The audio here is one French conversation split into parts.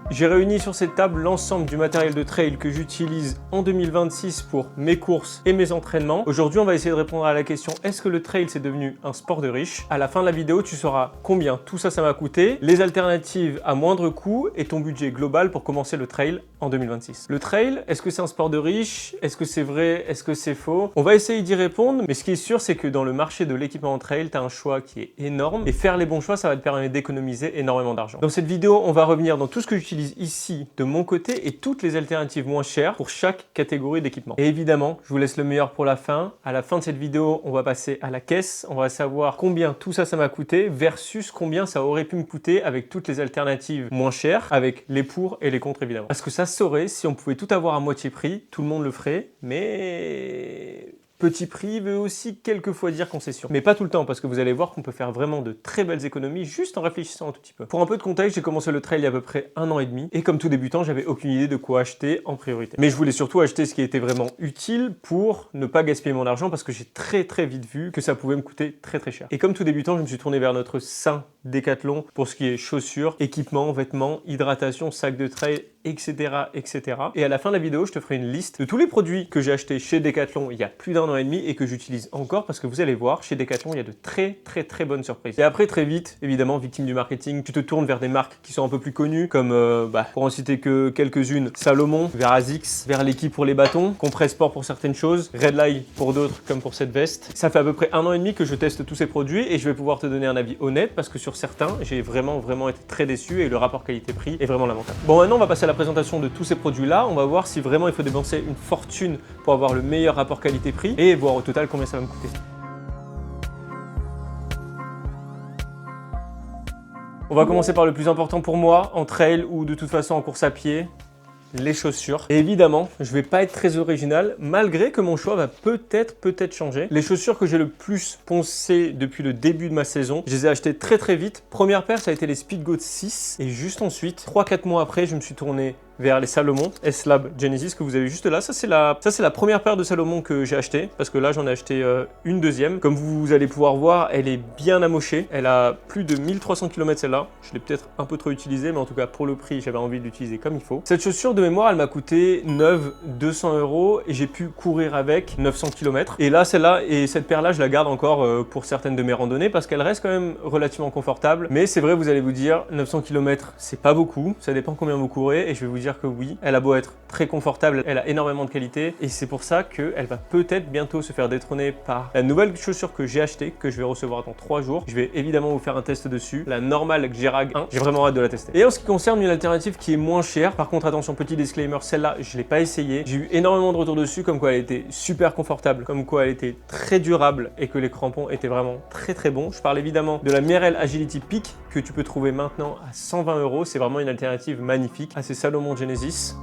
J'ai réuni sur cette table l'ensemble du matériel de trail que j'utilise en 2026 pour mes courses et mes entraînements. Aujourd'hui, on va essayer de répondre à la question: est-ce que le trail c'est devenu un sport de riche? À la fin de la vidéo, tu sauras combien tout ça m'a coûté, les alternatives à moindre coût et ton budget global pour commencer le trail en 2026. Le trail, est-ce que c'est un sport de riche? Est-ce que c'est vrai? Est-ce que c'est faux? On va essayer d'y répondre, mais ce qui est sûr, c'est que dans le marché de l'équipement en trail, tu as un choix qui est énorme et faire les bons choix, ça va te permettre d'économiser énormément d'argent. Dans cette vidéo, on va revenir dans tout ce que j'utilise ici de mon côté et toutes les alternatives moins chères pour chaque catégorie d'équipement. Et évidemment, je vous laisse le meilleur pour la fin. À la fin de cette vidéo, on va passer à la caisse. On va savoir combien tout ça m'a coûté versus combien ça aurait pu me coûter avec toutes les alternatives moins chères, avec les pour et les contre évidemment. Parce que ça se saurait, si on pouvait tout avoir à moitié prix, tout le monde le ferait, mais petit prix veut aussi quelquefois dire concession. Mais pas tout le temps, parce que vous allez voir qu'on peut faire vraiment de très belles économies juste en réfléchissant un tout petit peu. Pour un peu de contexte, j'ai commencé le trail il y a à peu près 1 an et demi. Et comme tout débutant, j'avais aucune idée de quoi acheter en priorité. Mais je voulais surtout acheter ce qui était vraiment utile pour ne pas gaspiller mon argent, parce que j'ai très vite vu que ça pouvait me coûter très cher. Et comme tout débutant, je me suis tourné vers notre saint Décathlon pour ce qui est chaussures, équipements, vêtements, hydratation, sac de trail, etc. Et à la fin de la vidéo, je te ferai une liste de tous les produits que j'ai achetés chez Decathlon il y a plus d'1 an et demi et que j'utilise encore, parce que vous allez voir, chez Decathlon, il y a de très bonnes surprises. Et après, très vite, évidemment, victime du marketing, tu te tournes vers des marques qui sont un peu plus connues, comme, pour en citer que quelques-unes, Salomon, vers ASICS, vers l'équipe pour les bâtons, Compressport pour certaines choses, Redline pour d'autres, comme pour cette veste. Ça fait à peu près 1 an et demi que je teste tous ces produits et je vais pouvoir te donner un avis honnête, parce que sur certains, j'ai vraiment été très déçu et le rapport qualité-prix est vraiment lamentable. Bon, maintenant, on va passer à la présentation de tous ces produits-là. On va voir si vraiment il faut dépenser une fortune pour avoir le meilleur rapport qualité-prix et voir au total combien ça va me coûter. On va commencer par le plus important pour moi, en trail ou de toute façon en course à pied, les chaussures. Et évidemment, je vais pas être très original, malgré que mon choix va peut-être changer. Les chaussures que j'ai le plus poncé depuis le début de ma saison, je les ai achetées très vite. Première paire, ça a été les Speedgoat 6. Et juste ensuite, 3-4 mois après, je me suis tourné vers les Salomon S-Lab Genesis que vous avez juste là. Ça c'est la première paire de Salomon que j'ai acheté, parce que là j'en ai acheté une deuxième. Comme vous allez pouvoir voir, elle est bien amochée. Elle a plus de 1300 km celle-là. Je l'ai peut-être un peu trop utilisée, mais en tout cas pour le prix, j'avais envie de l'utiliser comme il faut. Cette chaussure de mémoire, elle m'a coûté 200 € et j'ai pu courir avec 900 km. Et là, celle-là et cette paire-là, je la garde encore pour certaines de mes randonnées, parce qu'elle reste quand même relativement confortable. Mais c'est vrai, vous allez vous dire, 900 km, c'est pas beaucoup. Ça dépend combien vous courez, et je vais vous dire que oui, elle a beau être très confortable, elle a énormément de qualité et c'est pour ça qu'elle va peut-être bientôt se faire détrôner par la nouvelle chaussure que j'ai achetée, que je vais recevoir dans 3 jours. Je vais évidemment vous faire un test dessus, la normale Xerag 1. J'ai vraiment hâte de la tester. Et en ce qui concerne une alternative qui est moins chère, par contre attention, petit disclaimer, celle-là je l'ai pas essayée. J'ai eu énormément de retours dessus, comme quoi elle était super confortable, comme quoi elle était très durable et que les crampons étaient vraiment très bons. Je parle évidemment de la Merrell Agility Peak que tu peux trouver maintenant à 120 €. C'est vraiment une alternative magnifique à ces Salomon Genesis.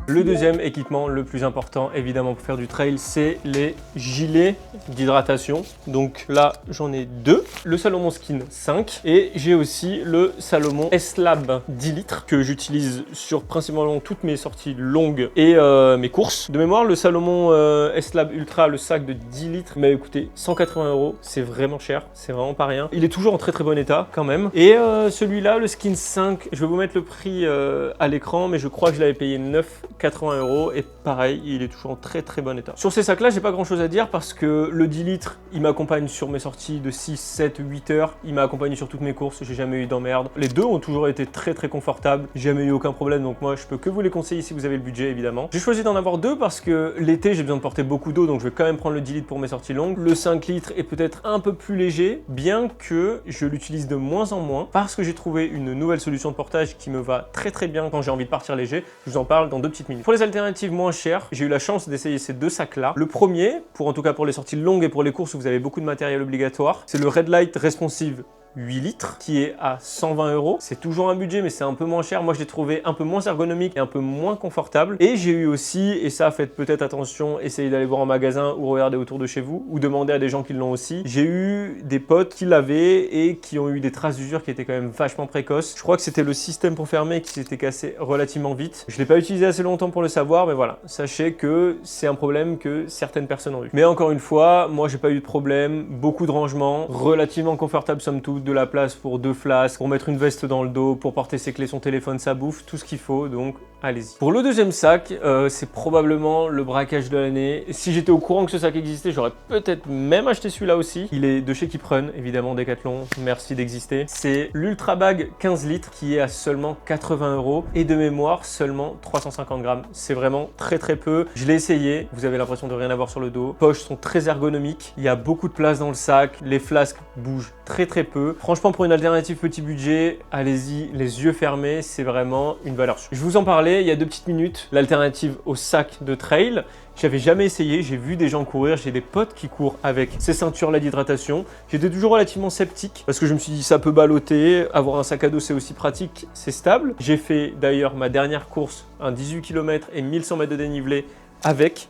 Le deuxième équipement le plus important évidemment pour faire du trail, c'est les gilets d'hydratation. Donc là j'en ai 2, le Salomon Skin 5 et j'ai aussi le Salomon S-Lab 10 litres que j'utilise sur principalement toutes mes sorties longues et mes courses. De mémoire, le Salomon S-Lab Ultra, le sac de 10 litres m'a coûté 180 €, c'est vraiment cher, c'est vraiment pas rien. Il est toujours en très bon état quand même. Et celui-là, le Skin 5, je vais vous mettre le prix à l'écran, mais je crois que je l'avais payé 9,80 € et pareil, il est toujours en très bon état. Sur ces sacs là, j'ai pas grand chose à dire parce que le 10 litres, il m'accompagne sur mes sorties de 6, 7, 8 heures, il m'a accompagné sur toutes mes courses, j'ai jamais eu d'emmerde. Les deux ont toujours été très confortables, jamais eu aucun problème, donc moi je peux que vous les conseiller si vous avez le budget évidemment. J'ai choisi d'en avoir 2 parce que l'été j'ai besoin de porter beaucoup d'eau, donc je vais quand même prendre le 10 litres pour mes sorties longues. Le 5 litres est peut-être un peu plus léger, bien que je l'utilise de moins en moins parce que j'ai trouvé une nouvelle solution de portage qui me va très bien quand j'ai envie de partir léger. Je vous en parle dans 2 petites minutes. Pour les alternatives moins chères, j'ai eu la chance d'essayer ces 2 sacs là. Le premier, en tout cas pour les sorties longues et pour les courses où vous avez beaucoup de matériel obligatoire, c'est le Red Light Responsive 8 litres qui est à 120 €. C'est toujours un budget, mais c'est un peu moins cher. Moi, je l'ai trouvé un peu moins ergonomique et un peu moins confortable. Et j'ai eu aussi, et ça, faites peut-être attention, essayez d'aller voir en magasin ou regarder autour de chez vous ou demandez à des gens qui l'ont aussi. J'ai eu des potes qui l'avaient et qui ont eu des traces d'usure qui étaient quand même vachement précoces. Je crois que c'était le système pour fermer qui s'était cassé relativement vite. Je ne l'ai pas utilisé assez longtemps pour le savoir, mais voilà, sachez que c'est un problème que certaines personnes ont eu. Mais encore une fois, moi, j'ai pas eu de problème. Beaucoup de rangement, relativement confortable somme toute, de la place pour 2 flasques, pour mettre une veste dans le dos, pour porter ses clés, son téléphone, sa bouffe, tout ce qu'il faut, donc allez-y. Pour le deuxième sac, c'est probablement le braquage de l'année. Si j'étais au courant que ce sac existait, j'aurais peut-être même acheté celui-là aussi. Il est de chez Keeprun, évidemment Decathlon, merci d'exister. C'est l'Ultra Bag 15 litres qui est à seulement 80 € et de mémoire seulement 350 grammes. C'est vraiment très peu. Je l'ai essayé, vous avez l'impression de rien avoir sur le dos. Les poches sont très ergonomiques, il y a beaucoup de place dans le sac, les flasques bougent très peu. Franchement, pour une alternative petit budget, allez-y, les yeux fermés, c'est vraiment une valeur sûre. Je vous en parlais il y a 2 petites minutes, l'alternative au sac de trail. J'avais jamais essayé, j'ai vu des gens courir, j'ai des potes qui courent avec ces ceintures-là d'hydratation. J'étais toujours relativement sceptique parce que je me suis dit ça peut balloter, avoir un sac à dos c'est aussi pratique, c'est stable. J'ai fait d'ailleurs ma dernière course, un 18 km et 1100 mètres de dénivelé avec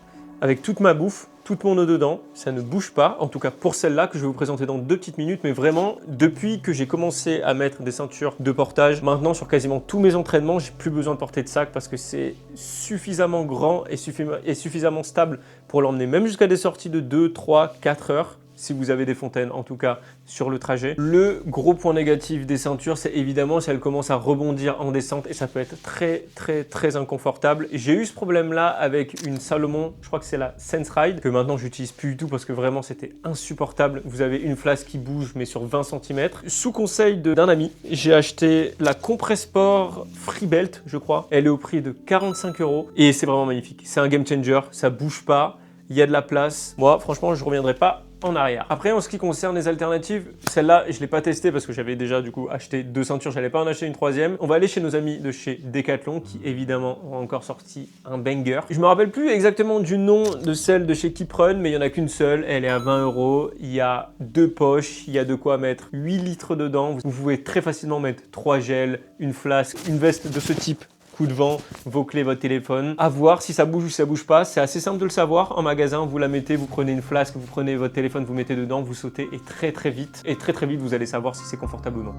toute ma bouffe, toute mon eau dedans, ça ne bouge pas, en tout cas pour celle-là que je vais vous présenter dans 2 petites minutes, mais vraiment, depuis que j'ai commencé à mettre des ceintures de portage, maintenant sur quasiment tous mes entraînements, j'ai plus besoin de porter de sac parce que c'est suffisamment grand et suffisamment stable pour l'emmener même jusqu'à des sorties de 2, 3, 4 heures. Si vous avez des fontaines, en tout cas sur le trajet. Le gros point négatif des ceintures, c'est évidemment si elles commencent à rebondir en descente et ça peut être très inconfortable. J'ai eu ce problème-là avec une Salomon, je crois que c'est la Sense Ride, que maintenant j'utilise plus du tout parce que vraiment c'était insupportable. Vous avez une flasque qui bouge mais sur 20 cm. Sous conseil d'un ami, j'ai acheté la Compressport Freebelt, je crois. Elle est au prix de 45 € et c'est vraiment magnifique. C'est un game changer, ça bouge pas, il y a de la place. Moi, franchement, je ne reviendrai pas en arrière. Après, en ce qui concerne les alternatives, celle-là, je ne l'ai pas testée parce que j'avais déjà du coup acheté 2 ceintures, je n'allais pas en acheter une 3e. On va aller chez nos amis de chez Decathlon qui évidemment ont encore sorti un banger. Je me rappelle plus exactement du nom de celle de chez Keeprun, mais il n'y en a qu'une seule, elle est à 20 €. Il y a 2 poches, il y a de quoi mettre 8 litres dedans. Vous pouvez très facilement mettre 3 gels, une flasque, une veste de ce type. Coup de vent, vos clés, votre téléphone. À voir si ça bouge ou si ça bouge pas. C'est assez simple de le savoir. En magasin, vous la mettez, vous prenez une flasque, vous prenez votre téléphone, vous mettez dedans, vous sautez et très vite. Et très vite, vous allez savoir si c'est confortable ou non.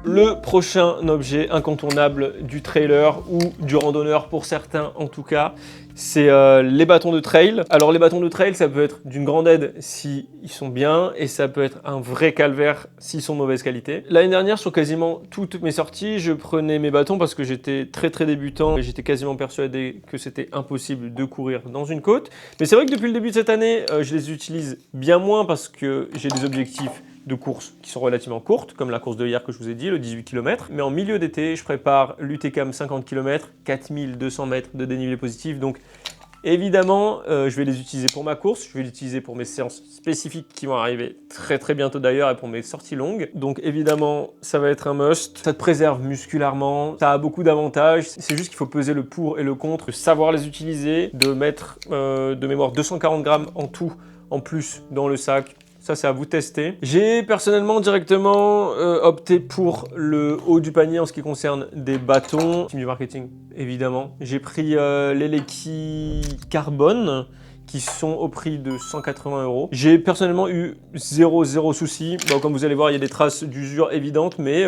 Le prochain objet incontournable du trailer ou du randonneur pour certains en tout cas, c'est les bâtons de trail. Alors les bâtons de trail, ça peut être d'une grande aide s'ils sont bien et ça peut être un vrai calvaire s'ils sont de mauvaise qualité. L'année dernière, sur quasiment toutes mes sorties, je prenais mes bâtons parce que j'étais très débutant et j'étais quasiment persuadé que c'était impossible de courir dans une côte. Mais c'est vrai que depuis le début de cette année, je les utilise bien moins parce que j'ai des objectifs de courses qui sont relativement courtes, comme la course de hier que je vous ai dit, le 18 km. Mais en milieu d'été, je prépare l'UTCAM 50 km, 4200 mètres de dénivelé positif. Donc évidemment, je vais les utiliser pour ma course, je vais les utiliser pour mes séances spécifiques qui vont arriver très bientôt d'ailleurs et pour mes sorties longues. Donc évidemment, ça va être un must. Ça te préserve musculairement, ça a beaucoup d'avantages. C'est juste qu'il faut peser le pour et le contre, de savoir les utiliser, de mettre de mémoire 240 grammes en tout en plus dans le sac. Ça, c'est à vous tester. J'ai personnellement directement opté pour le haut du panier en ce qui concerne des bâtons. Team du marketing, évidemment. J'ai pris les Leki Carbone qui sont au prix de 180 €. J'ai personnellement eu zéro souci. Bon, comme vous allez voir, il y a des traces d'usure évidentes, mais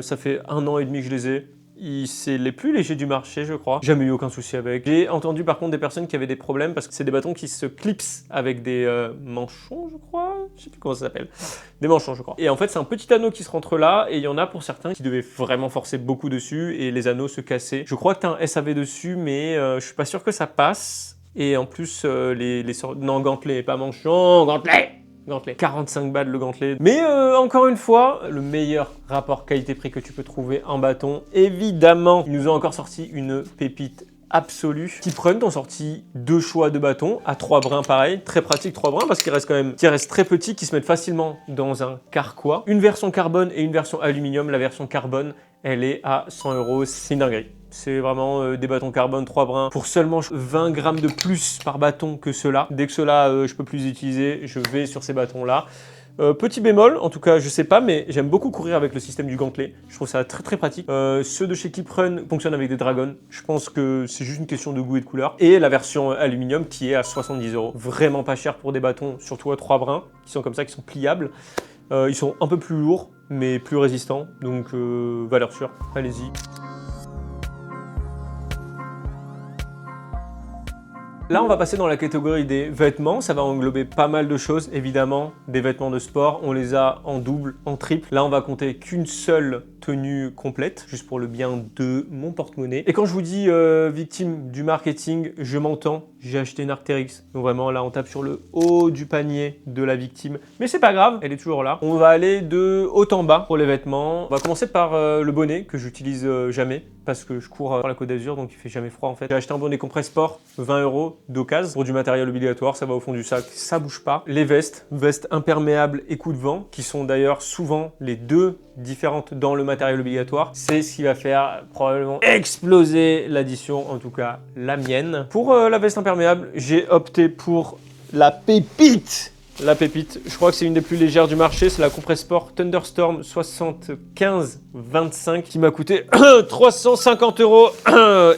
ça fait 1 an et demi que je les ai. C'est les plus légers du marché, je crois. Jamais eu aucun souci avec. J'ai entendu par contre des personnes qui avaient des problèmes parce que c'est des bâtons qui se clipsent avec des manchons, je crois. Je sais plus comment ça s'appelle. Des manchons, je crois. Et en fait, c'est un petit anneau qui se rentre là et il y en a pour certains qui devaient vraiment forcer beaucoup dessus et les anneaux se cassaient. Je crois que tu as un SAV dessus, mais je suis pas sûr que ça passe. Et en plus, non, gantelet, pas manchon, gantelet! 45 balles le gantelet. Mais encore une fois, le meilleur rapport qualité-prix que tu peux trouver en bâton. Évidemment, ils nous ont encore sorti une pépite absolue. Keeprun ont sorti 2 choix de bâtons à 3 brins pareil. Très pratique 3 brins parce qu'ils restent très petits, qui se mettent facilement dans un carquois. Une version carbone et une version aluminium. La version carbone, elle est à 100 €. C'est une dinguerie. C'est vraiment des bâtons carbone 3 brins pour seulement 20 grammes de plus par bâton que ceux-là. Dès que ceux-là, je peux plus les utiliser, je vais sur ces bâtons-là. Petit bémol, en tout cas, je sais pas, mais j'aime beaucoup courir avec le système du gantelet. Je trouve ça très très pratique. Ceux de chez Keeprun fonctionnent avec des dragons. Je pense que c'est juste une question de goût et de couleur. Et la version aluminium qui est à 70 €. Vraiment pas cher pour des bâtons, surtout à 3 brins, qui sont comme ça, qui sont pliables. Ils sont un peu plus lourds, mais plus résistants. Donc, valeur sûre. Allez-y. Là, on va passer dans la catégorie des vêtements. Ça va englober pas mal de choses, évidemment. Des vêtements de sport, on les a en double, en triple. Là, on va compter qu'une seule tenue complète, juste pour le bien de mon porte-monnaie. Et quand je vous dis victime du marketing, je m'entends. J'ai acheté une Arc'teryx. Donc vraiment, là, on tape sur le haut du panier de la victime. Mais c'est pas grave, elle est toujours là. On va aller de haut en bas pour les vêtements. On va commencer par le bonnet, que j'utilise jamais, parce que je cours sur la Côte d'Azur, donc il fait jamais froid en fait. J'ai acheté un bonnet Compressport, 20 € d'occasion pour du matériel obligatoire, ça va au fond du sac, ça bouge pas. Les vestes imperméables et coup de vent, qui sont d'ailleurs souvent les deux différentes dans le matériel obligatoire. C'est ce qui va faire probablement exploser l'addition, en tout cas la mienne. Pour la veste imperméable, j'ai opté pour la pépite. La pépite, je crois que c'est une des plus légères du marché, c'est la Compressport Thunderstorm 75-25 qui m'a coûté 350 €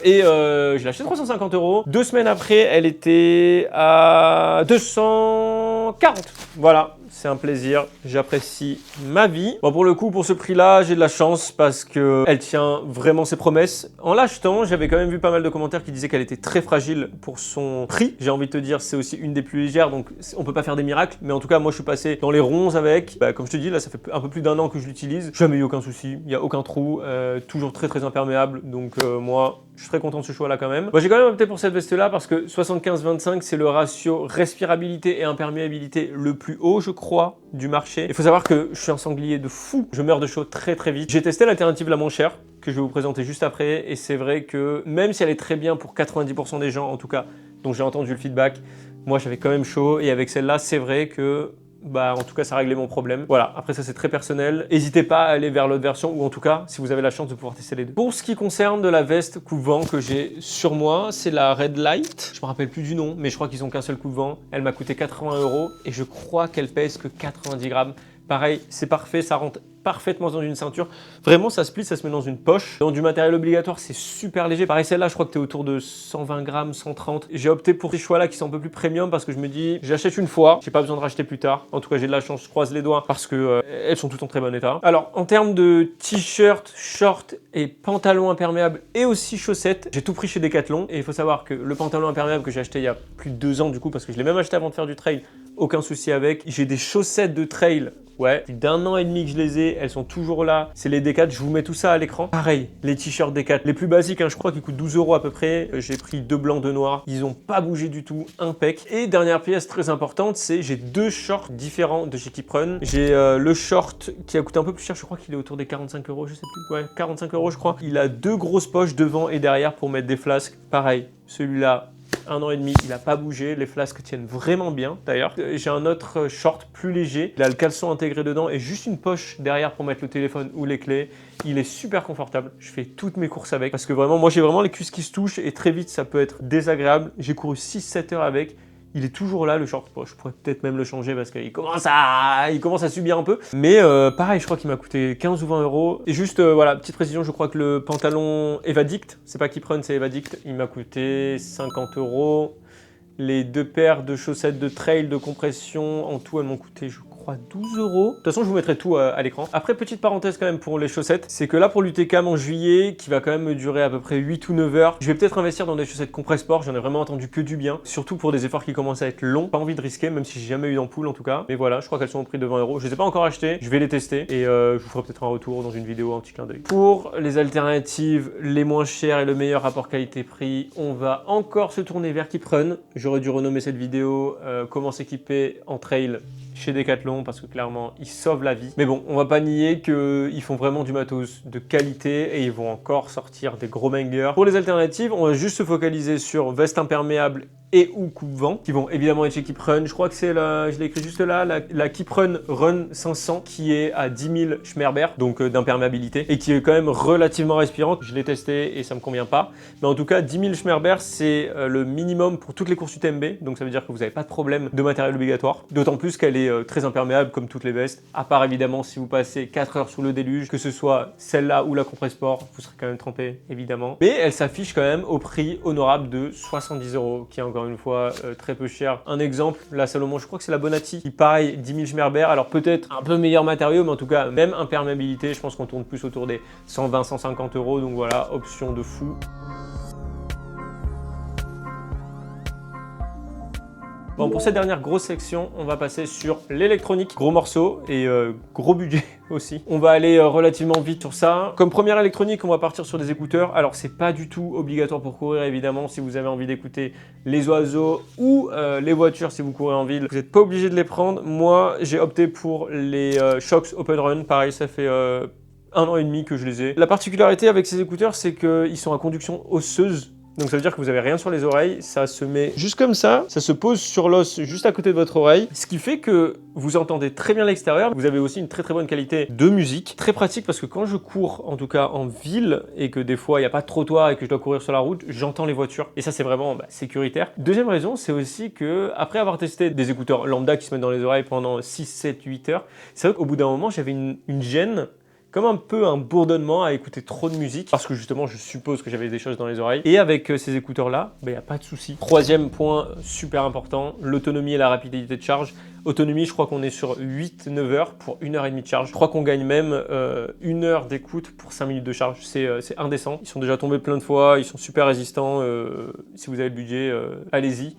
et je l'ai acheté 350 €. 2 semaines après, elle était à 240. Voilà, c'est un plaisir, j'apprécie ma vie. Bon, pour le coup, pour ce prix-là, j'ai de la chance parce qu'elle tient vraiment ses promesses. En l'achetant, j'avais quand même vu pas mal de commentaires qui disaient qu'elle était très fragile pour son prix. J'ai envie de te dire, c'est aussi une des plus légères, donc on peut pas faire des miracles. Mais en tout cas, moi, je suis passé dans les ronds avec. Bah, comme je te dis, là, ça fait un peu plus d'1 an que je l'utilise. Jamais eu aucun souci, il n'y a aucun trou, toujours très très imperméable. Donc moi, je suis très content de ce choix-là quand même. Moi, j'ai quand même opté pour cette veste-là parce que 75-25, c'est le ratio respirabilité et imperméabilité le plus haut, je crois, du marché. Il faut savoir que je suis un sanglier de fou. Je meurs de chaud très très vite. J'ai testé l'alternative la moins chère, que je vais vous présenter juste après. Et c'est vrai que même si elle est très bien pour 90% des gens, en tout cas, dont j'ai entendu le feedback, moi, j'avais quand même chaud. Et avec celle-là, c'est vrai que en tout cas, ça réglait mon problème. Voilà, après ça, c'est très personnel. N'hésitez pas à aller vers l'autre version, ou en tout cas, si vous avez la chance de pouvoir tester les deux. Pour ce qui concerne de la veste coupe-vent que j'ai sur moi, c'est la Red Light. Je me rappelle plus du nom, mais je crois qu'ils ont qu'un seul coupe-vent. Elle m'a coûté 80 € et je crois qu'elle pèse que 90 grammes. Pareil, c'est parfait, ça rentre parfaitement dans une ceinture. Vraiment, ça se plie, ça se met dans une poche. Dans du matériel obligatoire, c'est super léger. Pareil, celle-là, je crois que tu es autour de 120 grammes, 130. J'ai opté pour ces choix-là qui sont un peu plus premium parce que je me dis, j'achète une fois, j'ai pas besoin de racheter plus tard. En tout cas, j'ai de la chance, je croise les doigts parce que elles sont toutes en très bon état. Alors, en termes de t-shirt, short et pantalon imperméable et aussi chaussettes, j'ai tout pris chez Decathlon. Et il faut savoir que le pantalon imperméable que j'ai acheté il y a plus de 2 ans du coup, parce que je l'ai même acheté avant de faire du trail, aucun souci avec. J'ai des chaussettes de trail. Ouais, plus d'1 an et demi que je les ai, elles sont toujours là. C'est les Decat, je vous mets tout ça à l'écran. Pareil, les t-shirts Decat, les plus basiques, hein, je crois qu'ils coûtent 12 € à peu près. J'ai pris 2 blancs, 2 noirs. Ils n'ont pas bougé du tout, impec. Et dernière pièce très importante, c'est j'ai 2 shorts différents de chez Keeprun. J'ai le short qui a coûté un peu plus cher, je crois qu'il est autour des 45 €, je sais plus. Ouais, 45 € je crois. Il a 2 grosses poches devant et derrière pour mettre des flasques. Pareil, celui-là, 1 an et demi, il n'a pas bougé, les flasques tiennent vraiment bien d'ailleurs. J'ai un autre short plus léger, il a le caleçon intégré dedans et juste une poche derrière pour mettre le téléphone ou les clés. Il est super confortable, je fais toutes mes courses avec parce que vraiment, moi j'ai vraiment les cuisses qui se touchent et très vite ça peut être désagréable. J'ai couru 6-7 heures avec. Il est toujours là le short, je pourrais peut-être même le changer parce qu'il commence à subir un peu. Mais pareil, je crois qu'il m'a coûté 15 ou 20 €. Et juste, voilà, petite précision, je crois que le pantalon Evadict, c'est pas Keeprun, c'est Evadict, il m'a coûté 50 €. Les 2 paires de chaussettes de trail de compression, en tout, elles m'ont coûté, je crois, 12 €. De toute façon, je vous mettrai tout à l'écran. Après, petite parenthèse quand même pour les chaussettes, c'est que là, pour l'UTCAM en juillet, qui va quand même me durer à peu près 8 ou 9 heures, je vais peut-être investir dans des chaussettes Compressport. J'en ai vraiment entendu que du bien, surtout pour des efforts qui commencent à être longs. Pas envie de risquer, même si j'ai jamais eu d'ampoule en tout cas. Mais voilà, je crois qu'elles sont au prix de 20 €. Je les ai pas encore achetées, je vais les tester et je vous ferai peut-être un retour dans une vidéo, un petit clin d'œil. Pour les alternatives les moins chères et le meilleur rapport qualité-prix, on va encore se tourner vers Keeprun. J'aurais dû renommer cette vidéo comment s'équiper en trail chez Decathlon parce que clairement ils sauvent la vie. Mais bon, on va pas nier qu'ils font vraiment du matos de qualité et ils vont encore sortir des gros bangers. Pour les alternatives, on va juste se focaliser sur veste imperméable et ou coupe-vent qui vont évidemment être chez Keeprun. Je crois que c'est je l'ai écrit juste là, la Keeprun Run 500 qui est à 10 000 Schmerber, donc d'imperméabilité, et qui est quand même relativement respirante. Je l'ai testé et ça me convient pas. Mais en tout cas, 10 000 Schmerber, c'est le minimum pour toutes les courses UTMB, donc ça veut dire que vous n'avez pas de problème de matériel obligatoire. D'autant plus qu'elle est très imperméable comme toutes les vestes, à part évidemment si vous passez 4 heures sous le déluge, que ce soit celle-là ou la Compressport, vous serez quand même trempé évidemment. Mais elle s'affiche quand même au prix honorable de 70 €, qui est encore une fois très peu cher. Un exemple, la Salomon, je crois que c'est la Bonatti, qui pareil 10 000 Schmerber, alors peut-être un peu meilleur matériau, mais en tout cas même imperméabilité, je pense qu'on tourne plus autour des 120-150 €, donc voilà, option de fou. Bon, pour cette dernière grosse section, on va passer sur l'électronique. Gros morceau et gros budget aussi. On va aller relativement vite sur ça. Comme première électronique, on va partir sur des écouteurs. Alors, c'est pas du tout obligatoire pour courir, évidemment. Si vous avez envie d'écouter les oiseaux ou les voitures, si vous courez en ville, vous n'êtes pas obligé de les prendre. Moi, j'ai opté pour les Shox Open Run. Pareil, ça fait 1 an et demi que je les ai. La particularité avec ces écouteurs, c'est qu'ils sont à conduction osseuse. Donc ça veut dire que vous n'avez rien sur les oreilles, ça se met juste comme ça se pose sur l'os juste à côté de votre oreille, ce qui fait que vous entendez très bien l'extérieur. Vous avez aussi une très bonne qualité de musique, très pratique parce que quand je cours, en tout cas en ville, et que des fois il n'y a pas de trottoir et que je dois courir sur la route, j'entends les voitures et ça c'est vraiment sécuritaire. Deuxième raison, c'est aussi que après avoir testé des écouteurs lambda qui se mettent dans les oreilles pendant 6, 7, 8 heures, c'est vrai qu'au bout d'un moment j'avais une gêne, comme un peu un bourdonnement à écouter trop de musique, parce que justement je suppose que j'avais des choses dans les oreilles. Et avec ces écouteurs là, il n'y a pas de souci. Troisième point super important, l'autonomie et la rapidité de charge. Autonomie, je crois qu'on est sur 8-9 heures pour 1h30 de charge. Je crois qu'on gagne même 1 heure d'écoute pour 5 minutes de charge. C'est indécent. Ils sont déjà tombés plein de fois, ils sont super résistants. Si vous avez le budget, allez-y.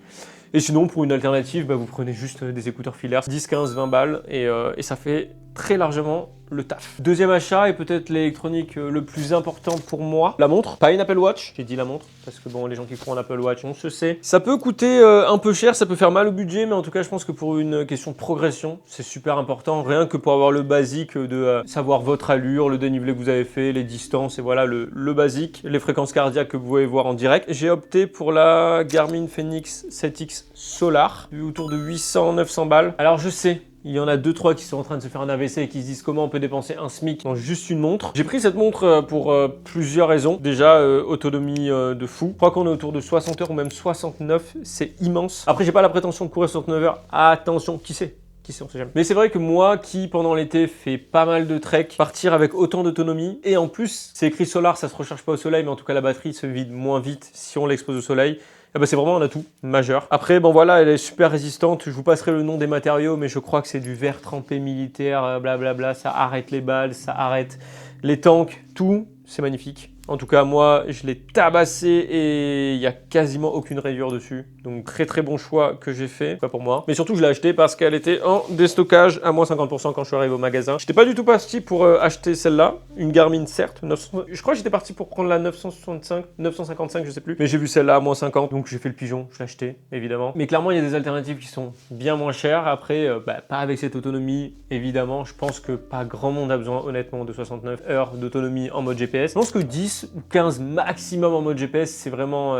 Et sinon, pour une alternative, vous prenez juste des écouteurs filaires, 10, 15, 20 balles, et ça fait très largement le taf. Deuxième achat, et peut-être l'électronique le plus important pour moi, la montre. Pas une Apple Watch, j'ai dit la montre, parce que bon, les gens qui font un Apple Watch, on se sait. Ça peut coûter un peu cher, ça peut faire mal au budget, mais en tout cas, je pense que pour une question de progression, c'est super important. Rien que pour avoir le basique de savoir votre allure, le dénivelé que vous avez fait, les distances, et voilà, le basique, les fréquences cardiaques que vous pouvez voir en direct. J'ai opté pour la Garmin Fenix 7X Solar, autour de 800-900 balles. Alors je sais, il y en a 2-3 qui sont en train de se faire un AVC et qui se disent comment on peut dépenser un SMIC dans juste une montre. J'ai pris cette montre pour plusieurs raisons. Déjà, autonomie de fou. Je crois qu'on est autour de 60 heures ou même 69, c'est immense. Après, j'ai pas la prétention de courir 69 heures. Attention, qui sait ? On sait jamais. Mais c'est vrai que moi qui pendant l'été fais pas mal de trek, partir avec autant d'autonomie, et en plus c'est écrit solar, ça se recharge pas au soleil, mais en tout cas la batterie se vide moins vite si on l'expose au soleil. C'est vraiment un atout majeur. Après, bon voilà, elle est super résistante. Je vous passerai le nom des matériaux, mais je crois que c'est du verre trempé militaire, blablabla. Ça arrête les balles, ça arrête les tanks, tout. C'est magnifique. En tout cas, moi, je l'ai tabassé et il n'y a quasiment aucune rayure dessus. Donc, très bon choix que j'ai fait, pas pour moi. Mais surtout, je l'ai acheté parce qu'elle était en déstockage à moins 50% quand je suis arrivé au magasin. Je n'étais pas du tout parti pour acheter celle-là. Une Garmin, certes. Je crois que j'étais parti pour prendre la 965, 955, je sais plus. Mais j'ai vu celle-là à moins 50, donc j'ai fait le pigeon. Je l'ai acheté, évidemment. Mais clairement, il y a des alternatives qui sont bien moins chères. Après, pas avec cette autonomie, évidemment. Je pense que pas grand monde a besoin, honnêtement, de 69 heures d'autonomie en mode GPS. Je pense que 10 ou 15 maximum en mode GPS, c'est vraiment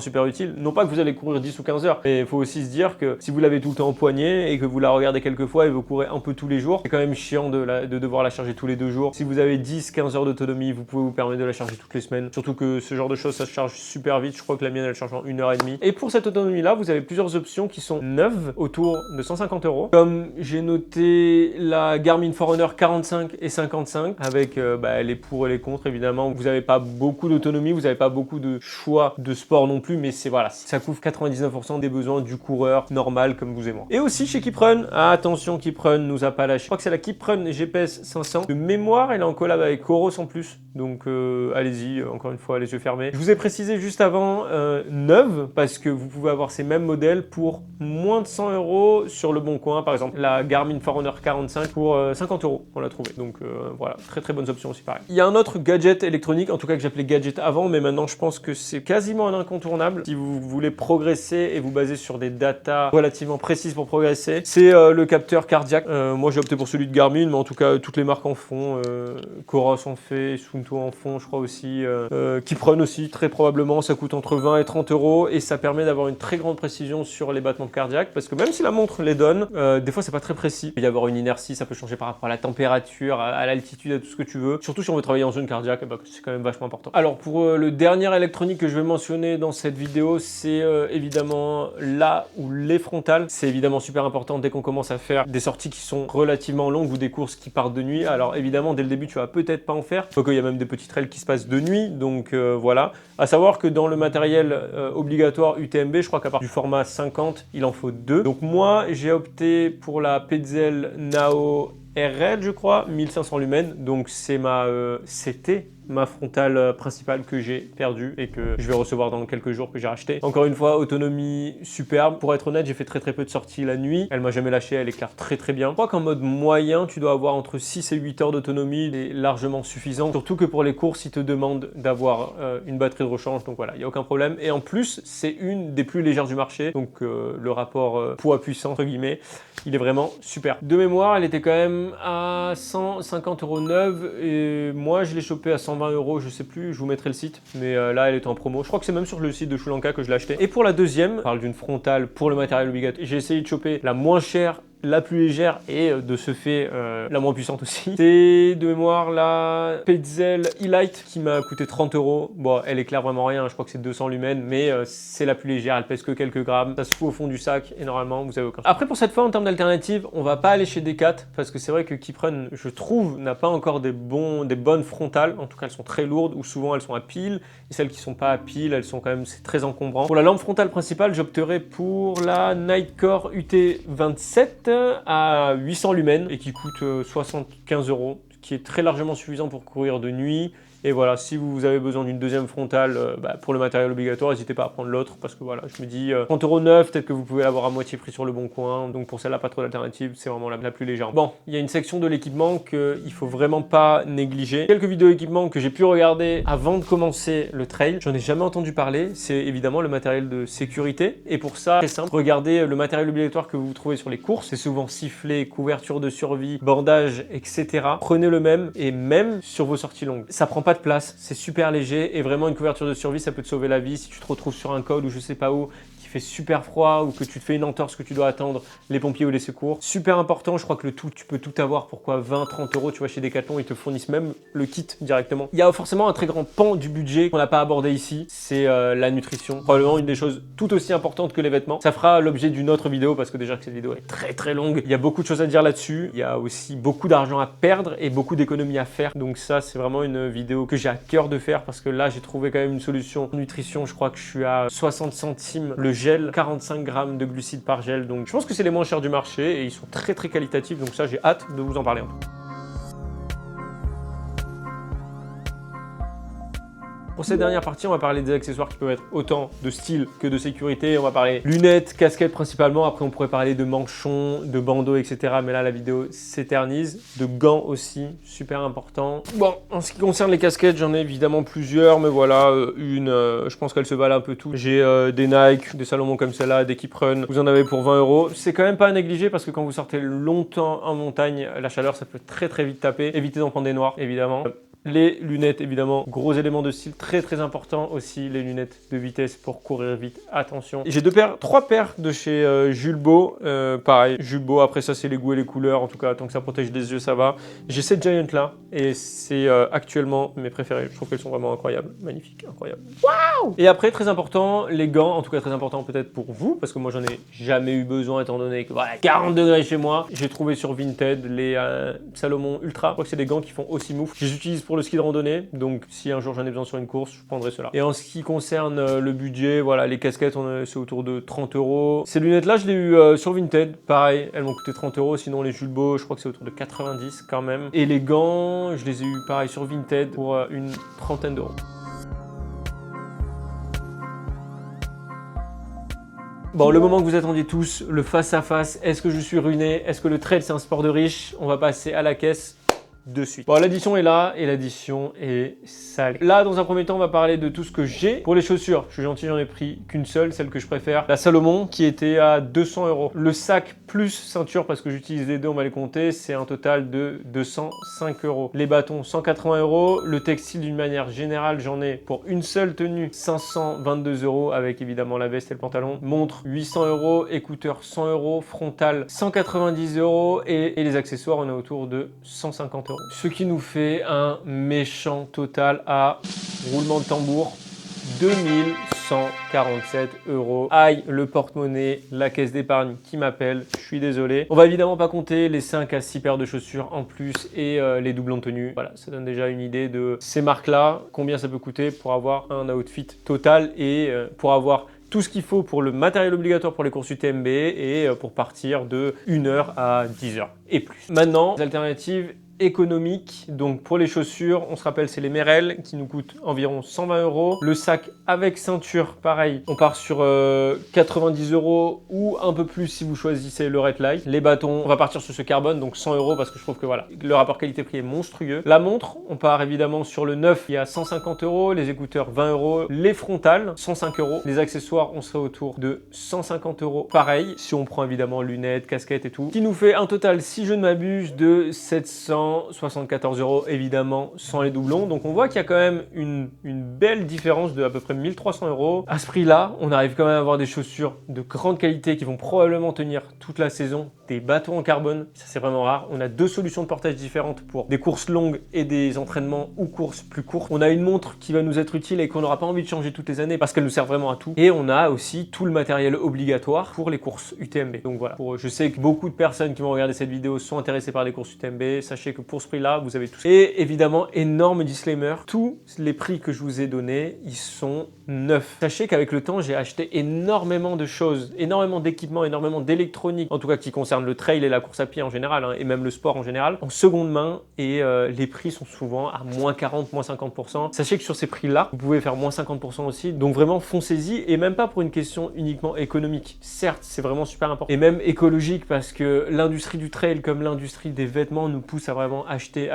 super utile. Non pas que vous allez courir 10 ou 15 heures, mais il faut aussi se dire que si vous l'avez tout le temps au poignet et que vous la regardez quelques fois et vous courez un peu tous les jours, c'est quand même chiant de devoir la charger tous les 2 jours. Si vous avez 10-15 heures d'autonomie, vous pouvez vous permettre de la charger toutes les semaines. Surtout que ce genre de choses, ça se charge super vite. Je crois que la mienne, elle charge en 1h30. Et pour cette autonomie-là, vous avez plusieurs options qui sont neuves, autour de 150 €. Comme j'ai noté la Garmin Forerunner 45 et 55, avec les pour et les contre, évidemment. Vous n'avez pas beaucoup d'autonomie, vous n'avez pas beaucoup de choix de sport non plus, mais ça couvre 99% des besoins du coureur normal comme vous et moi. Et aussi chez Keeprun, attention, Keeprun nous a pas lâché. Je crois que c'est la Keeprun GPS 500. De mémoire, elle est en collab avec Coros en plus, donc allez-y, encore une fois, les yeux fermés. Je vous ai précisé juste avant neuve, parce que vous pouvez avoir ces mêmes modèles pour moins de 100 € sur le Bon Coin, par exemple. La Garmin Forerunner 45 pour 50 €, on l'a trouvé. Donc voilà, très bonnes options aussi pareil. Il y a un autre gadget électronique électronique, en tout cas que j'appelais gadget avant, mais maintenant je pense que c'est quasiment un incontournable. Si vous voulez progresser et vous baser sur des datas relativement précises pour progresser, c'est le capteur cardiaque. Moi j'ai opté pour celui de Garmin, mais en tout cas toutes les marques en font. Coros en fait, Suunto en font, je crois aussi. Kiprun aussi, très probablement. Ça coûte entre 20 et 30 € et ça permet d'avoir une très grande précision sur les battements cardiaques, parce que même si la montre les donne, des fois c'est pas très précis. Il peut y avoir une inertie, ça peut changer par rapport à la température, à l'altitude, à tout ce que tu veux. Surtout si on veut travailler en zone cardiaque, c'est quand même vachement important. Alors pour le dernier électronique que je vais mentionner dans cette vidéo, c'est évidemment là ou les frontales. C'est évidemment super important dès qu'on commence à faire des sorties qui sont relativement longues ou des courses qui partent de nuit. Alors évidemment dès le début tu vas peut-être pas en faire, donc il y a même des petits trails qui se passent de nuit, donc voilà. À savoir que dans le matériel obligatoire UTMB, je crois qu'à partir du format 50, il en faut 2. Donc moi j'ai opté pour la Petzl Nao RL, je crois, 1500 lumens, donc c'est c'était ma frontale principale que j'ai perdue et que je vais recevoir dans quelques jours, que j'ai racheté. Encore une fois, autonomie superbe. Pour être honnête, j'ai fait très peu de sorties la nuit. Elle m'a jamais lâché, elle éclaire très bien. Je crois qu'en mode moyen, tu dois avoir entre 6 et 8 heures d'autonomie, c'est largement suffisant. Surtout que pour les courses, ils te demandent d'avoir une batterie de rechange, donc voilà, il n'y a aucun problème. Et en plus, c'est une des plus légères du marché, donc le rapport poids-puissance, entre guillemets, il est vraiment super. De mémoire, elle était quand même à 150 € neuve et moi, je l'ai chopé à 120 €, je sais plus, je vous mettrai le site, mais là elle est en promo. Je crois que c'est même sur le site de Sri Lanka que je l'ai acheté. Et pour la deuxième, on parle d'une frontale pour le matériel obligatoire. J'ai essayé de choper la moins chère, la plus légère et de ce fait la moins puissante aussi. C'est de mémoire la Petzl E-Lite qui m'a coûté 30 €. Bon, elle éclaire vraiment rien, je crois que c'est 200 lumens, mais c'est la plus légère, elle pèse que quelques grammes. Ça se fout au fond du sac et normalement vous avez aucun. Après pour cette fois en termes d'alternatives, on va pas aller chez Decat parce que c'est vrai que Kiprun, je trouve, n'a pas encore des bonnes frontales. En tout cas, elles sont très lourdes ou souvent elles sont à pile. Et celles qui sont pas à pile, elles sont quand même, c'est très encombrant. Pour la lampe frontale principale, j'opterai pour la Nightcore UT27 à 800 lumens et qui coûte 75 €, ce qui est très largement suffisant pour courir de nuit. Et voilà, si vous avez besoin d'une deuxième frontale pour le matériel obligatoire, n'hésitez pas à prendre l'autre parce que voilà, je me dis 30 € neuf, peut-être que vous pouvez l'avoir à moitié prix sur le bon coin. Donc pour celle-là, pas trop d'alternatives, c'est vraiment la plus légère. Bon, il y a une section de l'équipement qu'il faut vraiment pas négliger. Quelques vidéos équipement que j'ai pu regarder avant de commencer le trail, j'en ai jamais entendu parler. C'est évidemment le matériel de sécurité. Et pour ça, très simple, regardez le matériel obligatoire que vous trouvez sur les courses. C'est souvent sifflet, couverture de survie, bordage, etc. Prenez le même et même sur vos sorties longues. Ça prend pas de place, c'est super léger et vraiment une couverture de survie ça peut te sauver la vie si tu te retrouves sur un col ou je sais pas où qui fait super froid ou que tu te fais une entorse que tu dois attendre les pompiers ou les secours. Super important, je crois que le tout, tu peux tout avoir. Pourquoi 20-30 €, tu vois, chez Decathlon, ils te fournissent même le kit directement. Il y a forcément un très grand pan du budget qu'on n'a pas abordé ici, c'est la nutrition. Probablement une des choses tout aussi importantes que les vêtements. Ça fera l'objet d'une autre vidéo parce que déjà que cette vidéo est très longue. Il y a beaucoup de choses à dire là-dessus. Il y a aussi beaucoup d'argent à perdre et beaucoup d'économies à faire. Donc ça, c'est vraiment une vidéo que j'ai à cœur de faire parce que là, j'ai trouvé quand même une solution nutrition. Je crois que je suis à 60 centimes le gel, 45 grammes de glucides par gel. Donc je pense que c'est les moins chers du marché et ils sont très qualitatifs. Donc ça, j'ai hâte de vous en parler un peu. Pour cette dernière partie, on va parler des accessoires qui peuvent être autant de style que de sécurité. On va parler lunettes, casquettes principalement. Après, on pourrait parler de manchons, de bandeaux, etc. Mais là, la vidéo s'éternise. De gants aussi, super important. Bon, en ce qui concerne les casquettes, j'en ai évidemment plusieurs. Mais voilà, je pense qu'elle se valent un peu toutes. J'ai des Nike, des Salomon comme celle-là, des Kiprun. Vous en avez pour 20 €. C'est quand même pas à négliger parce que quand vous sortez longtemps en montagne, la chaleur, ça peut très vite taper. Évitez d'en prendre des noirs, évidemment. Les lunettes, évidemment, gros élément de style, très important aussi, les lunettes de vitesse pour courir vite, attention. J'ai trois paires de chez Julbo, pareil, Julbo, après ça c'est les goûts et les couleurs, en tout cas, tant que ça protège les yeux, ça va. J'ai cette Giant là, et c'est actuellement mes préférés, je trouve qu'elles sont vraiment incroyables, magnifiques, incroyables. Waouh! Et après, très important, les gants, en tout cas très important peut-être pour vous, parce que moi j'en ai jamais eu besoin étant donné que voilà, 40 degrés chez moi. J'ai trouvé sur Vinted les Salomon Ultra, je crois que c'est des gants qui font aussi mouf. Je les utilise pour le ski de randonnée, donc si un jour j'en ai besoin sur une course, je prendrai cela. Et en ce qui concerne le budget, voilà, les casquettes, c'est autour de 30 €. Ces lunettes-là, je l'ai eu sur Vinted, pareil, elles m'ont coûté 30 €, sinon les Julbo, je crois que c'est autour de 90 quand même. Et les gants, je les ai eu pareil sur Vinted pour une trentaine d'euros. Bon, le moment que vous attendiez tous, le face-à-face, est-ce que je suis ruiné? Est-ce que le trail c'est un sport de riche? On va passer à la caisse. de suite. Bon, l'addition est là et l'addition est salée. Là, dans un premier temps, on va parler de tout ce que j'ai. Pour les chaussures, je suis gentil, j'en ai pris qu'une seule, celle que je préfère. La Salomon qui était à 200 €. Le sac plus ceinture, parce que j'utilise les deux, on va les compter, c'est un total de 205 €. Les bâtons, 180 €. Le textile, d'une manière générale, j'en ai pour une seule tenue, 522 € avec évidemment la veste et le pantalon. Montre, 800 €. Écouteurs, 100 €. Frontal, 190 € et les accessoires, on est autour de 150 €. Ce qui nous fait un méchant total à roulement de tambour, 2147 €. Aïe, le porte-monnaie, la caisse d'épargne qui m'appelle, je suis désolé. On va évidemment pas compter les 5 à 6 paires de chaussures en plus et les doublons de tenue. Voilà, ça donne déjà une idée de ces marques-là, combien ça peut coûter pour avoir un outfit total et pour avoir tout ce qu'il faut pour le matériel obligatoire pour les courses UTMB et pour partir de 1 heure à 10 heures et plus. Maintenant, les alternatives économique. Donc pour les chaussures, on se rappelle, c'est les Merrell qui nous coûtent environ 120 €. Le sac avec ceinture, pareil, on part sur 90 € ou un peu plus si vous choisissez le Red Light. Les bâtons, on va partir sur ce carbone, donc 100 € parce que je trouve que voilà, le rapport qualité-prix est monstrueux. La montre, on part évidemment sur le neuf, il y a 150 €, les écouteurs 20 €, les frontales 105 €, les accessoires, on serait autour de 150 € pareil, si on prend évidemment lunettes, casquettes et tout, qui nous fait un total, si je ne m'abuse, de 774 € évidemment sans les doublons. Donc on voit qu'il y a quand même une belle différence de à peu près 1300 €. À ce prix-là, on arrive quand même à avoir des chaussures de grande qualité qui vont probablement tenir toute la saison, des bâtons en carbone, ça c'est vraiment rare. On a deux solutions de portage différentes pour des courses longues et des entraînements ou courses plus courtes. On a une montre qui va nous être utile et qu'on n'aura pas envie de changer toutes les années parce qu'elle nous sert vraiment à tout. Et on a aussi tout le matériel obligatoire pour les courses UTMB. Donc voilà, je sais que beaucoup de personnes qui vont regarder cette vidéo sont intéressées par les courses UTMB. Sachez que pour ce prix-là, vous avez tout. Et évidemment, énorme disclaimer, tous les prix que je vous ai donnés, ils sont neufs. Sachez qu'avec le temps, j'ai acheté énormément de choses, énormément d'équipements, énormément d'électronique, en tout cas qui concerne le trail et la course à pied en général, hein, et même le sport en général, en seconde main, et les prix sont souvent à moins 40, moins 50%. Sachez que sur ces prix-là, vous pouvez faire moins 50% aussi, donc vraiment foncez-y, et même pas pour une question uniquement économique. Certes, c'est vraiment super important, et même écologique, parce que l'industrie du trail, comme l'industrie des vêtements, nous pousse à vraiment acheter,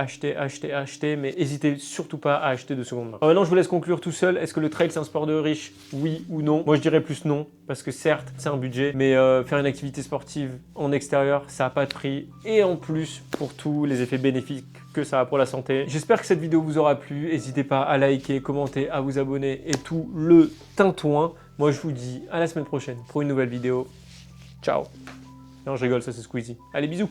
mais n'hésitez surtout pas à acheter de seconde main. Alors maintenant, je vous laisse conclure tout seul. Est-ce que le trail, c'est un sport de riche? Oui ou non? Moi, je dirais plus non, parce que certes, c'est un budget, mais faire une activité sportive en extérieur, ça n'a pas de prix. Et en plus, pour tous les effets bénéfiques que ça a pour la santé. J'espère que cette vidéo vous aura plu. N'hésitez pas à liker, commenter, à vous abonner et tout le tintouin. Moi, je vous dis à la semaine prochaine pour une nouvelle vidéo. Ciao. Non, je rigole, ça c'est Squeezie. Allez, bisous.